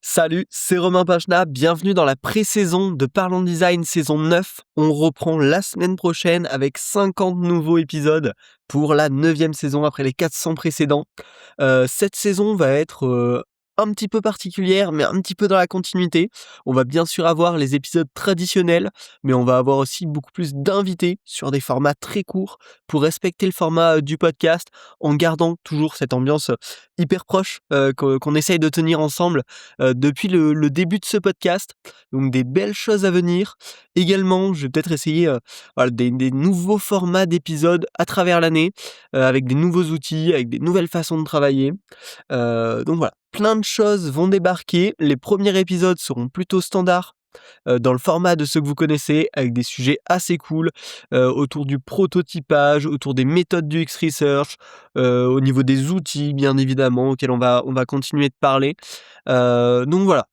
Salut, c'est Romain Pachna, bienvenue dans la pré-saison de Parlons Design saison 9. On reprend la semaine prochaine avec 50 nouveaux épisodes pour la 9e saison après les 400 précédents. Cette saison va être un petit peu particulière, mais un petit peu dans la continuité. On va bien sûr avoir les épisodes traditionnels, mais on va avoir aussi beaucoup plus d'invités sur des formats très courts pour respecter le format du podcast en gardant toujours cette ambiance hyper proche qu'on essaye de tenir ensemble depuis le début de ce podcast. Donc des belles choses à venir. Également, je vais peut-être essayer voilà, des nouveaux formats d'épisodes à travers l'année, avec des nouveaux outils, avec des nouvelles façons de travailler. Donc voilà, plein de choses vont débarquer. Les premiers épisodes seront plutôt standards, dans le format de ceux que vous connaissez, avec des sujets assez cool, autour du prototypage, autour des méthodes du X-Research, au niveau des outils bien évidemment auxquels on va continuer de parler. Donc voilà,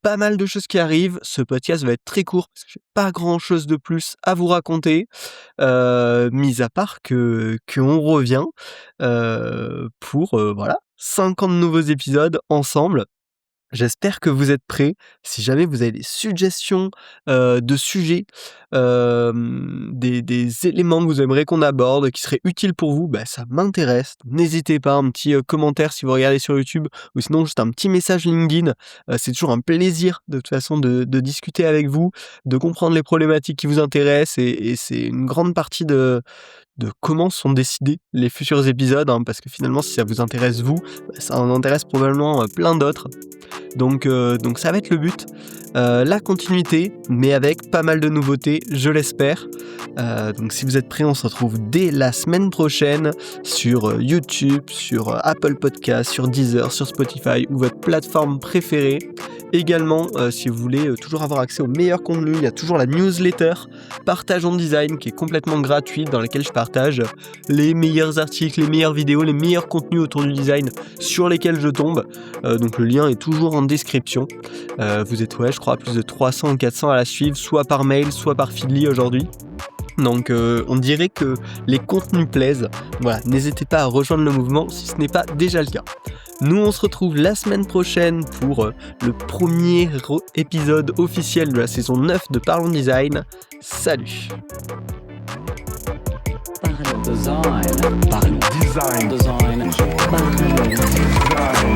pas mal de choses qui arrivent. Ce podcast va être très court parce que j'ai pas grand chose de plus à vous raconter, mis à part qu'on revient, pour, voilà, 50 nouveaux épisodes ensemble. J'espère que vous êtes prêts. Si jamais vous avez des suggestions, de sujets, des éléments que vous aimeriez qu'on aborde, qui seraient utiles pour vous, bah, ça m'intéresse. N'hésitez pas, un petit, commentaire si vous regardez sur YouTube ou sinon juste un petit message LinkedIn. C'est toujours un plaisir de toute façon de discuter avec vous, de comprendre les problématiques qui vous intéressent et c'est une grande partie de comment sont décidés les futurs épisodes, hein, parce que finalement si ça vous intéresse vous, bah, ça en intéresse probablement, plein d'autres. Donc ça va être le but, la continuité, mais avec pas mal de nouveautés, je l'espère. Donc si vous êtes prêts, on se retrouve dès la semaine prochaine sur YouTube, sur Apple Podcasts, sur Deezer, sur Spotify ou votre plateforme préférée. Également, si vous voulez toujours avoir accès aux meilleurs contenus, il y a toujours la newsletter Partageons Design qui est complètement gratuite, dans laquelle je partage les meilleurs articles, les meilleures vidéos, les meilleurs contenus autour du design sur lesquels je tombe. Donc le lien est toujours en description. Vous êtes, je crois, plus de 300 ou 400 à la suivre, soit par mail, soit par Feedly aujourd'hui. Donc on dirait que les contenus plaisent. Voilà, n'hésitez pas à rejoindre le mouvement si ce n'est pas déjà le cas. Nous, on se retrouve la semaine prochaine pour le premier épisode officiel de la saison 9 de Parlons Design. Salut! Parlons design. Parlons design. Parlons design.